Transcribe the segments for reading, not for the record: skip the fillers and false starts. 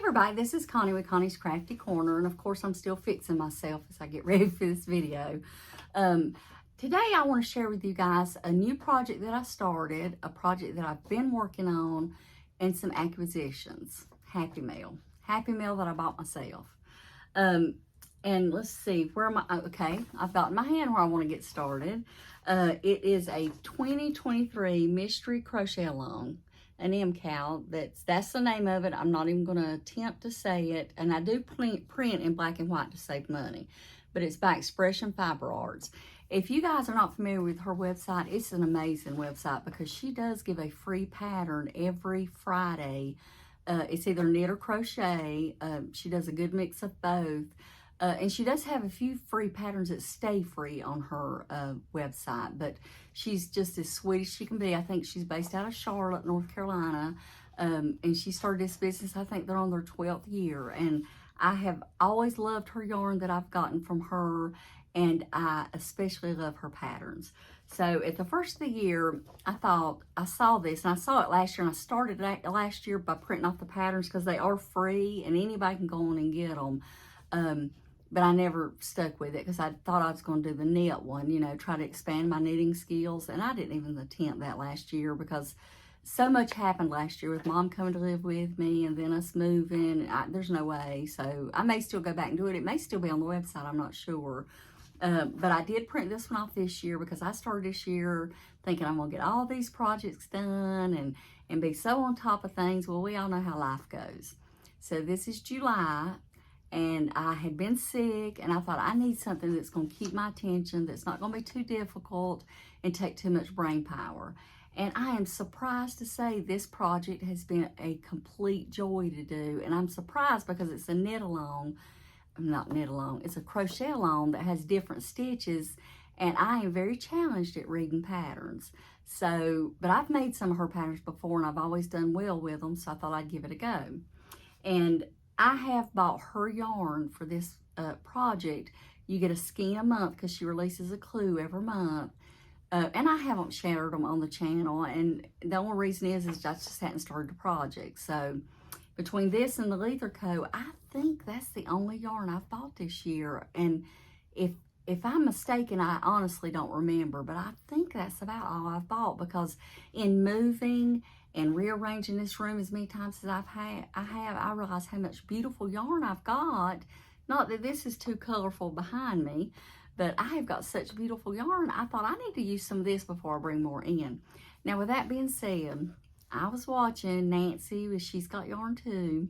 everybody, this is Connie with Connie's Crafty Corner, and of course I'm still fixing myself as I get ready for this video. Today I want to share with you guys a new project that I started, a project that I've been working on, and some acquisitions. Happy Mail that I bought myself. And let's see, where am I? Okay, I've got in my hand where I want to get started. It is a 2023 Mystery Crochet Along, an MCAL. That's the name of it. I'm not even going to attempt to say it. And I do print in black and white to save money. But it's by Expression Fiber Arts. If you guys are not familiar with her website, it's an amazing website because she does give a free pattern every Friday. It's either knit or crochet. She does a good mix of both. And she does have a few free patterns that stay free on her website, but she's just as sweet as she can be. I think she's based out of Charlotte, North Carolina, and she started this business, I think they're on their 12th year, and I have always loved her yarn that I've gotten from her, and I especially love her patterns. So at the first of the year, I thought, I saw this, and I saw it last year, and I started last year by printing off the patterns because they are free, and anybody can go on and get them. But I never stuck with it because I thought I was going to do the knit one, you know, try to expand my knitting skills. And I didn't even attempt that last year because so much happened last year with Mom coming to live with me and then us moving. There's no way. So I may still go back and do it. It may still be on the website. I'm not sure. But I did print this one off this year because I started this year thinking I'm going to get all these projects done and be so on top of things. Well, we all know how life goes. So this is July. And I had been sick, and I thought I need something that's going to keep my attention, that's not going to be too difficult and take too much brain power. And I am surprised to say this project has been a complete joy to do. And I'm surprised because it's a knit along, not knit along, it's a crochet along that has different stitches. And I am very challenged at reading patterns. So, but I've made some of her patterns before, and I've always done well with them, so I thought I'd give it a go. And I have bought her yarn for this project. You get a skein a month because she releases a clue every month. And I haven't shared them on the channel. And the only reason is I just hadn't started the project. So between this and the Leither Co., I think that's the only yarn I've bought this year. And if I'm mistaken, I honestly don't remember. But I think that's about all I've bought because in moving and rearranging this room as many times as I realize how much beautiful yarn I've got. Not that this is too colorful behind me, but I have got such beautiful yarn. I thought I need to use some of this before I bring more in. Now, with that being said, I was watching Nancy, She's Got Yarn Too,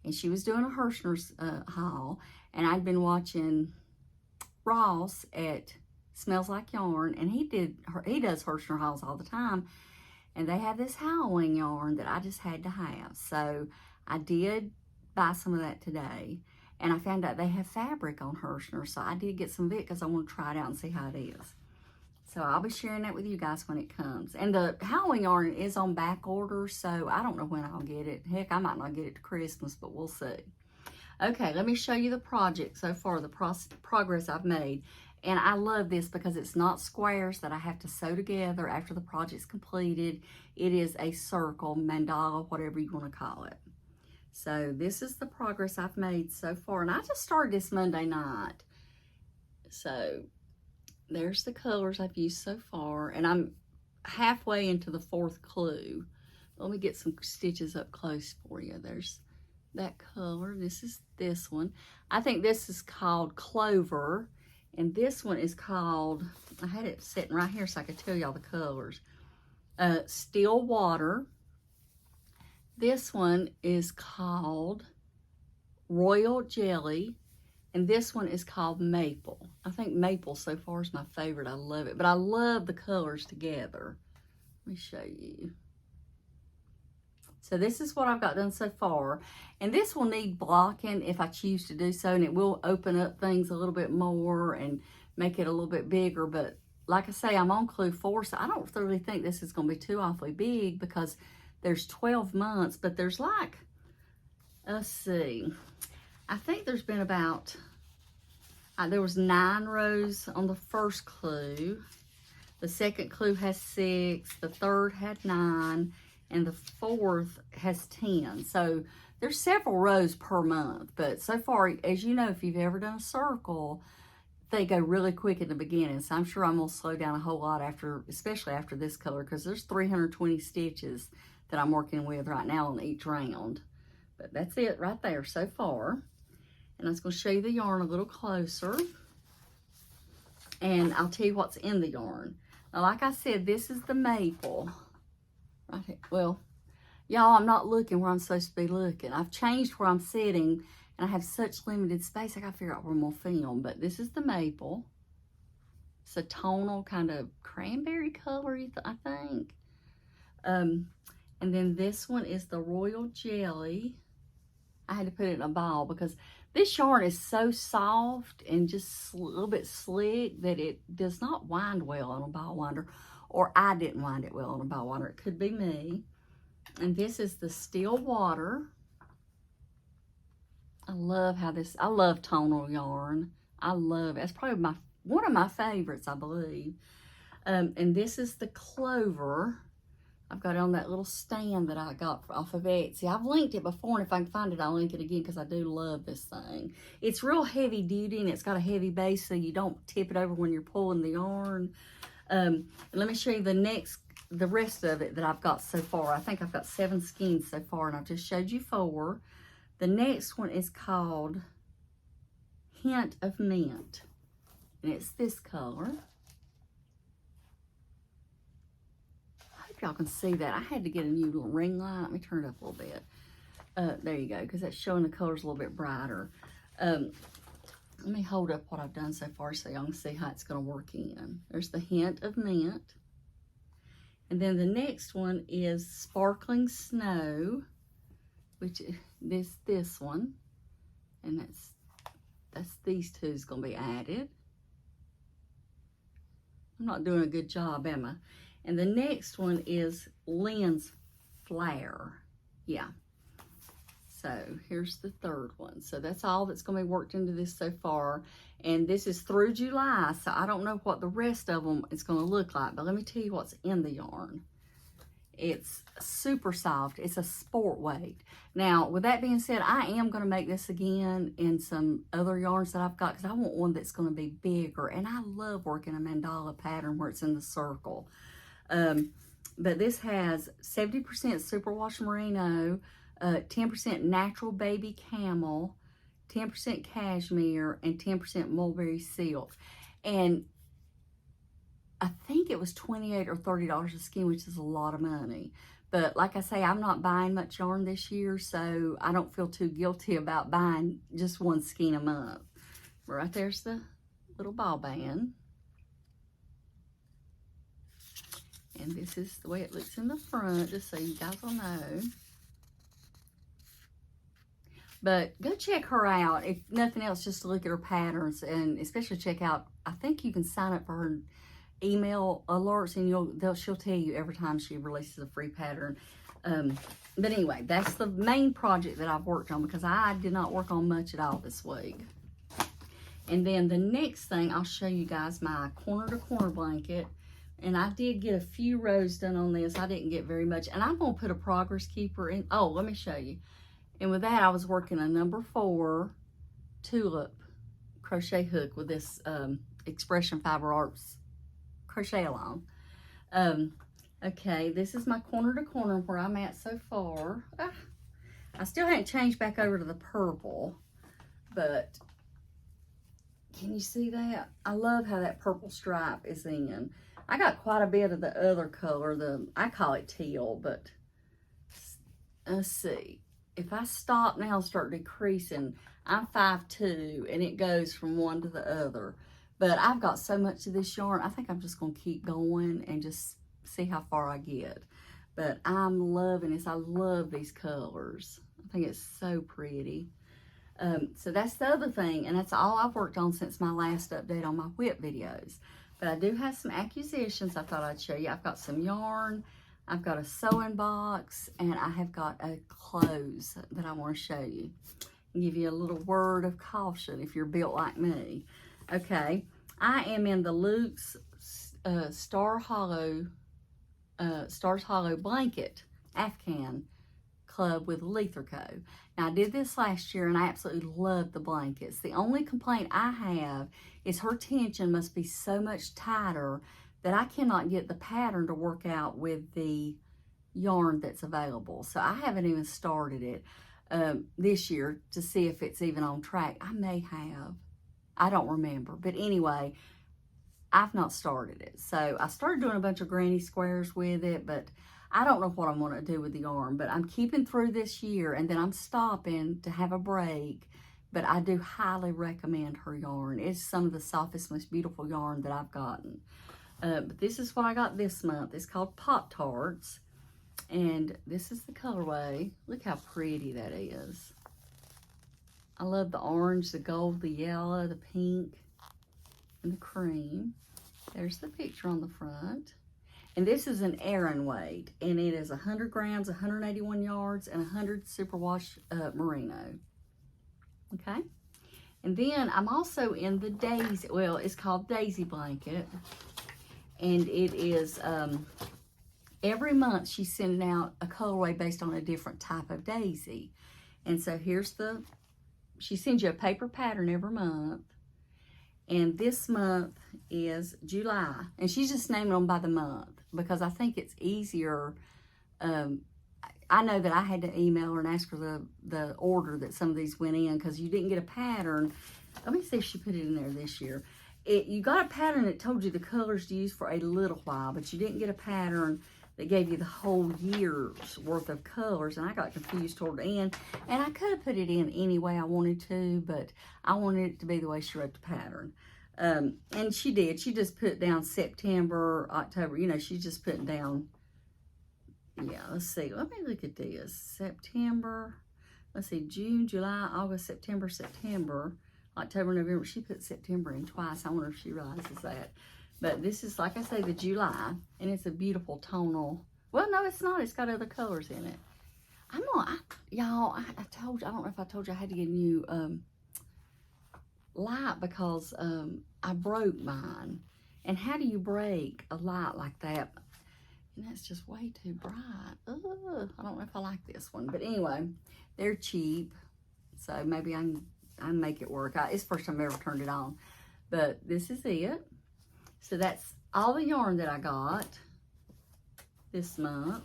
and she was doing a Hirschner's haul, and I'd been watching Ross at Smells Like Yarn, and he does Hirschner hauls all the time. And they have this Halloween yarn that I just had to have. So I did buy some of that today. And I found out they have fabric on Hirschner. So I did get some of it because I want to try it out and see how it is. So I'll be sharing that with you guys when it comes. And the Halloween yarn is on back order. So I don't know when I'll get it. Heck, I might not get it to Christmas, but we'll see. Okay, let me show you the project so far, the progress I've made. And I love this because it's not squares that I have to sew together after the project's completed. It is a circle, mandala, whatever you want to call it. So this is the progress I've made so far. And I just started this Monday night. So there's the colors I've used so far. And I'm halfway into the 4th clue. Let me get some stitches up close for you. There's that color. This is this one. I think this is called Clover. And this one is called, I had it sitting right here so I could tell y'all the colors. Still Water. This one is called Royal Jelly. And this one is called Maple. I think Maple so far is my favorite. I love it. But I love the colors together. Let me show you. So this is what I've got done so far. And this will need blocking if I choose to do so. And it will open up things a little bit more and make it a little bit bigger. But like I say, I'm on clue 4. So I don't really think this is going to be too awfully big because there's 12 months. But there's like, let's see. I think there's been about, there was 9 rows on the first clue. The second clue has 6. The third had 9. and the fourth has 10. So there's several rows per month, but so far, as you know, if you've ever done a circle, they go really quick in the beginning. So I'm sure I'm gonna slow down a whole lot after, especially after this color, because there's 320 stitches that I'm working with right now on each round. But that's it right there so far. And I was gonna show you the yarn a little closer. And I'll tell you what's in the yarn. Now, like I said, this is the maple. Right here. Well, y'all, I'm not looking where I'm supposed to be looking. I've changed where I'm sitting, and I have such limited space, I gotta figure out where I'm gonna film. But this is the maple. It's a tonal kind of cranberry color, I think. And then this one is the royal jelly. I had to put it in a ball because this yarn is so soft and just a little bit slick that it does not wind well on a ball winder, or I didn't wind it well on a ball winder. It could be me. And this is the still water. I love I love tonal yarn. I love it. It's probably one of my favorites, I believe. And this is the clover. I've got it on that little stand that I got off of Etsy. I've linked it before, and if I can find it, I'll link it again because I do love this thing. It's real heavy duty, and it's got a heavy base so you don't tip it over when you're pulling the yarn. Let me show you the rest of it that I've got so far. I think I've got 7 skeins so far, and I've just showed you 4. The next one is called Hint of Mint, and it's this color. Y'all can see that. I had to get a new little ring light. Let me turn it up a little bit. There you go, because that's showing the colors a little bit brighter. Let me hold up what I've done so far so y'all can see how it's going to work in. There's the Hint of Mint. And then the next one is Sparkling Snow, which is this one. And that's these two is going to be added. I'm not doing a good job, am I? And the next one is Lens Flare. Yeah. So here's the third one. So that's all that's going to be worked into this so far. And this is through July, so I don't know what the rest of them is going to look like. But let me tell you what's in the yarn. It's super soft. It's a sport weight. Now, with that being said, I am going to make this again in some other yarns that I've got because I want one that's going to be bigger. And I love working a mandala pattern where it's in the circle. But this has 70% superwash merino, 10% natural baby camel, 10% cashmere, and 10% mulberry silk. And I think it was $28 or $30 a skein, which is a lot of money. But like I say, I'm not buying much yarn this year, so I don't feel too guilty about buying just 1 skein a month. Right there's the little ball band. And this is the way it looks in the front, just so you guys will know. But go check her out, if nothing else, just to look at her patterns, and especially check out, I think you can sign up for her email alerts, and she'll tell you every time she releases a free pattern. But anyway, that's the main project that I've worked on because I did not work on much at all this week. And then the next thing, I'll show you guys my corner to corner blanket. And I did get a few rows done on this. I didn't get very much. And I'm going to put a progress keeper in. Oh, let me show you. And with that, I was working a number 4 tulip crochet hook with this Expression Fiber Arts crochet along. Okay, this is my corner to corner where I'm at so far. I still haven't changed back over to the purple, but can you see that? I love how that purple stripe is in. I got quite a bit of the other color, I call it teal, but let's see. If I stop now and start decreasing, I'm 5'2", and it goes from one to the other. But I've got so much of this yarn, I think I'm just going to keep going and just see how far I get. But I'm loving this. I love these colors. I think it's so pretty. So that's the other thing, and that's all I've worked on since my last update on my WIP videos. But I do have some acquisitions I thought I'd show you. I've got some yarn, I've got a sewing box, and I have got a clothes that I want to show you. And give you a little word of caution if you're built like me. Okay, I am in the Luke's Stars Hollow blanket Afghan club with Leither Co. Now, I did this last year, and I absolutely love the blankets. The only complaint I have is her tension must be so much tighter that I cannot get the pattern to work out with the yarn that's available. So I haven't even started it this year to see if it's even on track. I may have. I don't remember. But anyway, I've not started it. So I started doing a bunch of granny squares with it, but I don't know what I'm going to do with the yarn. But I'm keeping through this year, and then I'm stopping to have a break. But I do highly recommend her yarn. It's some of the softest, most beautiful yarn that I've gotten. But this is what I got this month. It's called Pop-Tarts. And this is the colorway. Look how pretty that is. I love the orange, the gold, the yellow, the pink, and the cream. There's the picture on the front. And this is an Aran weight. And it is 100 grams, 181 yards, and 100 superwash merino. Okay? And then I'm also in the Daisy, well, it's called Daisy Blanket. And it is, every month she's sending out a colorway based on a different type of daisy. And so here's she sends you a paper pattern every month. And this month is July. And she's just naming them by the month because I think it's easier. I know that I had to email her and ask her the order that some of these went in because you didn't get a pattern. Let me see if she put it in there this year. You got a pattern that told you the colors to use for a little while, but you didn't get a pattern that gave you the whole year's worth of colors, and I got confused toward the end. And I could have put it in any way I wanted to, but I wanted it to be the way she wrote the pattern. And she did. She just put down September, October. You know, she's just putting down, yeah, let's see. Let me look at this. September, let's see, June, July, August, September, October, November. She put September in twice. I wonder if she realizes that. But this is, like I say, the July. And it's a beautiful tonal. Well, no, it's not. It's got other colors in it. Y'all, I told you, I don't know if I told you I had to get a new light because I broke mine. And how do you break a light like that? And that's just way too bright. Ugh, I don't know if I like this one. But anyway, they're cheap. So maybe I can make it work. It's the first time I've ever turned it on. But this is it. So that's all the yarn that I got this month.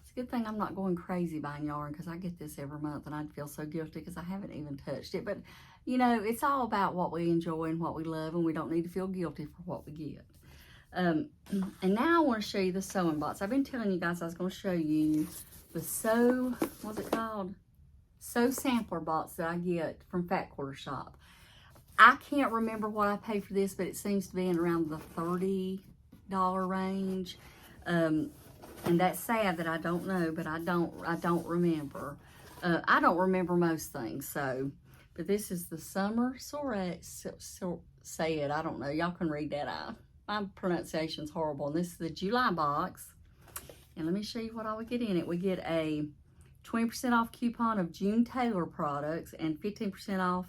It's a good thing I'm not going crazy buying yarn because I get this every month and I'd feel so guilty because I haven't even touched it. But, you know, it's all about what we enjoy and what we love, and we don't need to feel guilty for what we get. And now I want to show you the sewing box. I've been telling you guys I was going to show you the what's it called? Sew sampler box that I get from Fat Quarter Shop. I can't remember what I paid for this, but it seems to be in around the $30 range. And that's sad that I don't know, but I don't remember. I don't remember most things, so. But this is the summer say it. I don't know. Y'all can read that out. My pronunciation's horrible. And this is the July box. And let me show you what I would get in it. We get a 20% off coupon of June Taylor products and 15% off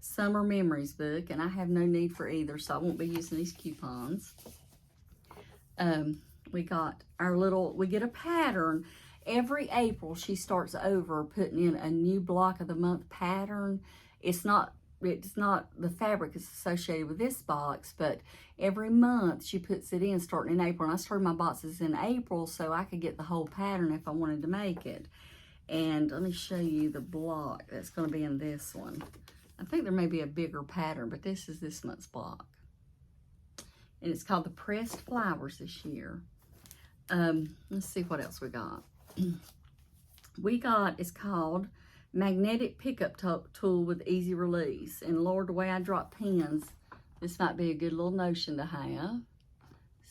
Summer Memories book, and I have no need for either, so I won't be using these coupons. We got we get a pattern. Every April, she starts over putting in a new block of the month pattern. It's not the fabric is associated with this box, but every month she puts it in starting in April. And I started my boxes in April so I could get the whole pattern if I wanted to make it. And let me show you the block that's going to be in this one. I think there may be a bigger pattern, but this is this month's block. And it's called the Pressed Flowers this year. Let's see what else we got. It's called Magnetic Pickup Tool with Easy Release. And Lord, the way I drop pins, this might be a good little notion to have.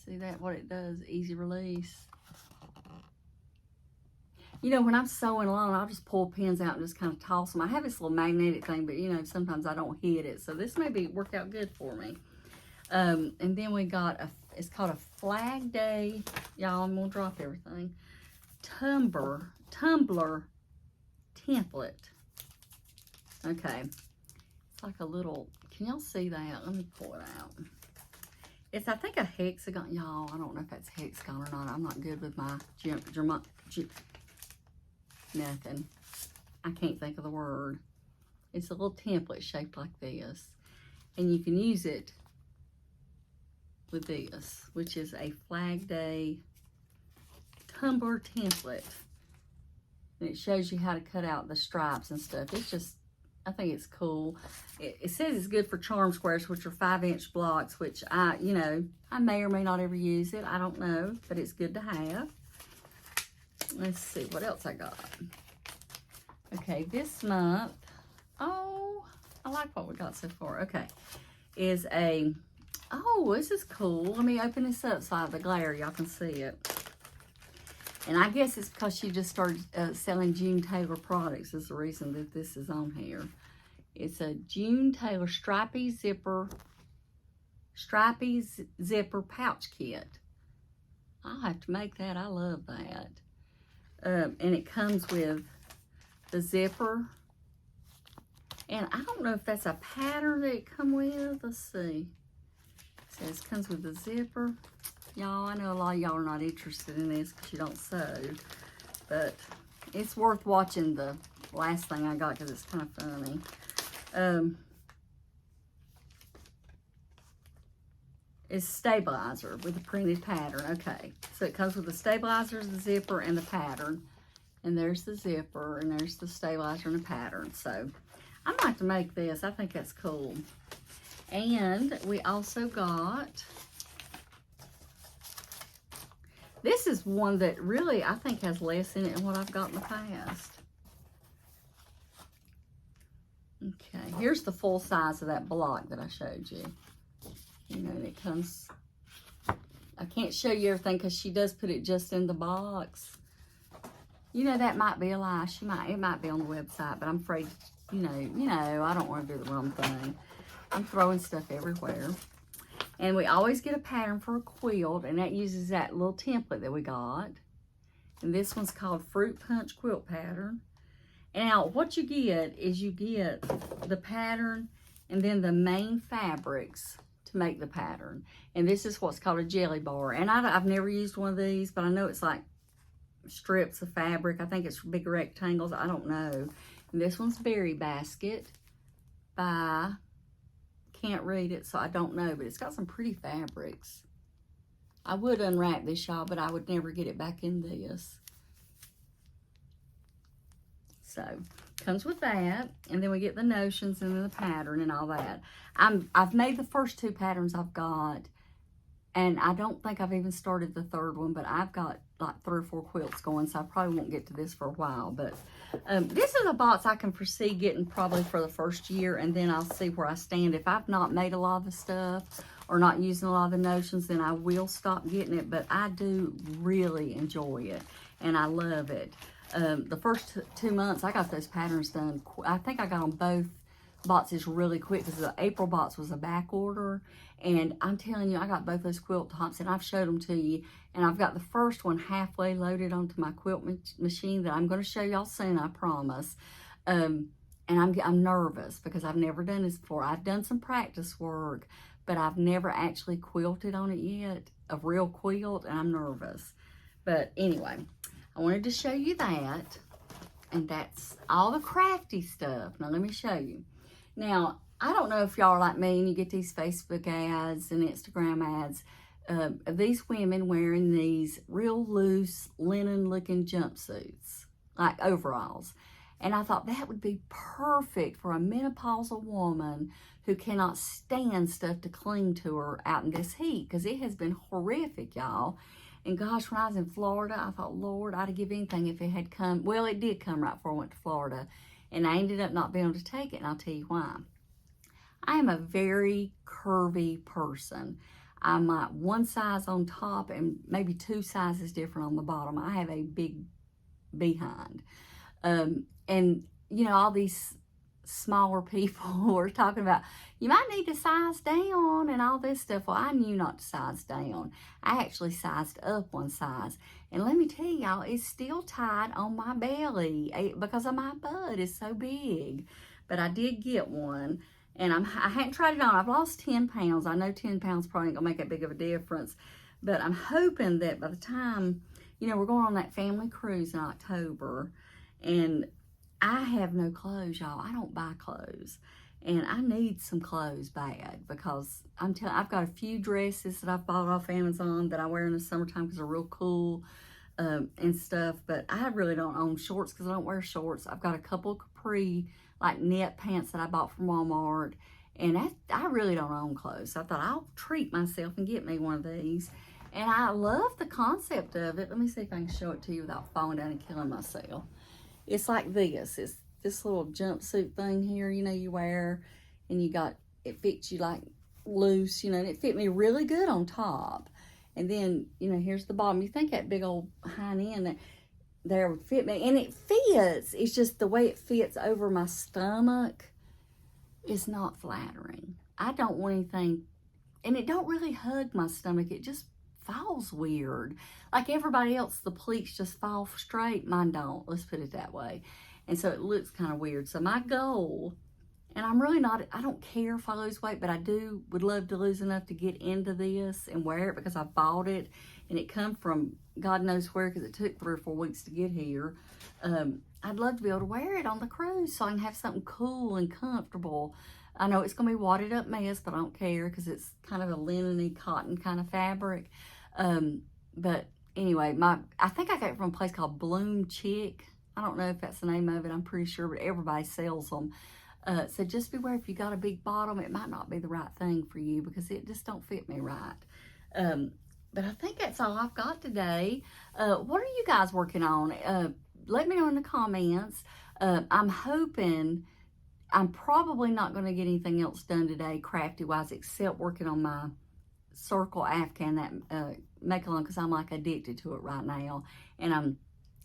See that, what it does, easy release. You know, when I'm sewing along, I'll just pull pins out and just kind of toss them. I have this little magnetic thing, but, you know, sometimes I don't hit it. So this may work out good for me. And then we got, it's called a Flag Day. Y'all, I'm going to drop everything. Tumbler template. Okay. It's like a little, can y'all see that? Let me pull it out. It's, I think, a hexagon. Y'all, I don't know if that's hexagon or not. I'm not good with my nothing. I can't think of the word. It's a little template shaped like this. And you can use it with this, which is a Flag Day tumbler template. And it shows you how to cut out the stripes and stuff. It's just, I think it's cool. It says it's good for charm squares, which are 5-inch blocks, which I may or may not ever use it. I don't know, but it's good to have. Let's see what else I got. Okay, this month, oh, I like what we got so far. Okay, is a, oh, this is cool. Let me open this up so I have the glare, y'all can see it. And I guess it's because she just started selling June Taylor products is the reason that this is on here. It's a June Taylor stripy zipper pouch kit. I'll have to make that. I love that. And it comes with the zipper. And I don't know if that's a pattern that it comes with. Let's see. It says it comes with the zipper. Y'all, I know a lot of y'all are not interested in this because you don't sew, but it's worth watching the last thing I got because it's kind of funny. It's stabilizer with a printed pattern. Okay, so it comes with the stabilizer, the zipper, and the pattern. And there's the zipper, and there's the stabilizer and the pattern. So I might have to make this. I think that's cool. And we also got, this is one that really, I think, has less in it than what I've got in the past. Okay, here's the full size of that block that I showed you. You know, and it comes, I can't show you everything because she does put it just in the box. You know, that might be a lie. It might be on the website, but I'm afraid, you know, I don't want to do the wrong thing. I'm throwing stuff everywhere. And we always get a pattern for a quilt, and that uses that little template that we got. And this one's called Fruit Punch Quilt Pattern. And now what you get is you get the pattern and then the main fabrics to make the pattern. And this is what's called a jelly bar. And I've never used one of these, but I know it's like strips of fabric. I think it's big rectangles. I don't know. And this one's Berry Basket by, can't read it, so I don't know, but it's got some pretty fabrics. I would unwrap this, y'all, but I would never get it back in this. So, comes with that, and then we get the notions and then the pattern and all that. I've made the first two patterns I've got, and I don't think I've even started the third one, but I've got like 3 or 4 quilts going, so I probably won't get to this for a while. But this is a box I can foresee getting probably for the first year, and then I'll see where I stand. If I've not made a lot of the stuff or not using a lot of the notions, then I will stop getting it. But I do really enjoy it, and I love it. The first 2 months, I got those patterns done. I think I got on both boxes really quick because the April box was a back order. And I'm telling you, I got both those quilt tops, and I've showed them to you. And I've got the first one halfway loaded onto my quilt machine that I'm going to show y'all soon, I promise. And I'm nervous because I've never done this before. I've done some practice work, but I've never actually quilted on it yet, a real quilt, and I'm nervous. But anyway, I wanted to show you that, and that's all the crafty stuff. Now, let me show you. Now, I don't know if y'all are like me and you get these Facebook ads and Instagram ads of these women wearing these real loose linen-looking jumpsuits, like overalls. And I thought that would be perfect for a menopausal woman who cannot stand stuff to cling to her out in this heat, because it has been horrific, y'all. And gosh, when I was in Florida, I thought, Lord, I'd give anything if it had come. Well, it did come right before I went to Florida. And I ended up not being able to take it, and I'll tell you why. I am a very curvy person. I'm like one size on top and maybe 2 sizes different on the bottom. I have a big behind. And, you know, all these smaller people are talking about, you might need to size down and all this stuff. Well, I knew not to size down. I actually sized up 1 size. And let me tell y'all, it's still tight on my belly because of my butt is so big. But I did get one. And I hadn't tried it on. I've lost 10 pounds. I know 10 pounds probably ain't gonna make that big of a difference, but I'm hoping that by the time, you know, we're going on that family cruise in October, and I have no clothes, y'all. I don't buy clothes, and I need some clothes bad, because I've got a few dresses that I've bought off Amazon that I wear in the summertime because they're real cool and stuff, but I really don't own shorts because I don't wear shorts. I've got a couple capri like knit pants that I bought from Walmart, and I really don't own clothes. So I thought I'll treat myself and get me one of these. And I love the concept of it. Let me see if I can show it to you without falling down and killing myself. It's like this. It's this little jumpsuit thing here, you know, you wear, and it fits you like loose, you know, and it fit me really good on top. And then, you know, here's the bottom. You think that big old hind end there would fit me, and it fits. It's just the way it fits over my stomach is not flattering. I don't want anything, and it don't really hug my stomach. It just falls weird. Like everybody else, the pleats just fall straight. Mine don't. Let's put it that way. And so it looks kind of weird. So my goal, and I'm really not, I don't care if I lose weight, but I would love to lose enough to get into this and wear it, because I bought it and it come from God knows where, because it took 3 or 4 weeks to get here. I'd love to be able to wear it on the cruise so I can have something cool and comfortable. I know it's going to be wadded up mess, but I don't care because it's kind of a linen-y cotton kind of fabric. But anyway, I think I got it from a place called Bloom Chick. I don't know if that's the name of it. I'm pretty sure, but everybody sells them. So just beware, if you got a big bottom, it might not be the right thing for you because it just don't fit me right. But I think that's all I've got today. What are you guys working on? Let me know in the comments. I'm hoping, I'm probably not going to get anything else done today crafty-wise except working on my circle afghan, that MCAL, because I'm like addicted to it right now. And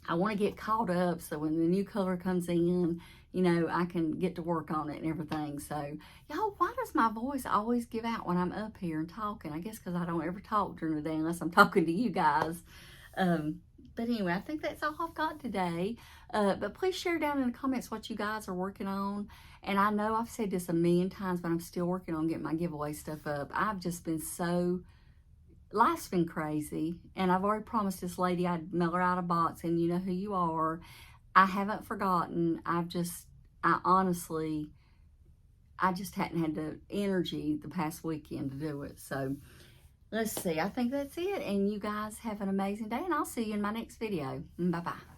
I want to get caught up so when the new color comes in, you know, I can get to work on it and everything. So, y'all, why does my voice always give out when I'm up here and talking? I guess because I don't ever talk during the day unless I'm talking to you guys. But anyway, I think that's all I've got today. But please share down in the comments what you guys are working on. And I know I've said this a million times, but I'm still working on getting my giveaway stuff up. I've just been life's been crazy, and I've already promised this lady I'd mail her out a box, and you know who you are. I haven't forgotten. I honestly just hadn't had the energy the past weekend to do it. So let's see. I think that's it. And you guys have an amazing day, and I'll see you in my next video. Bye-bye.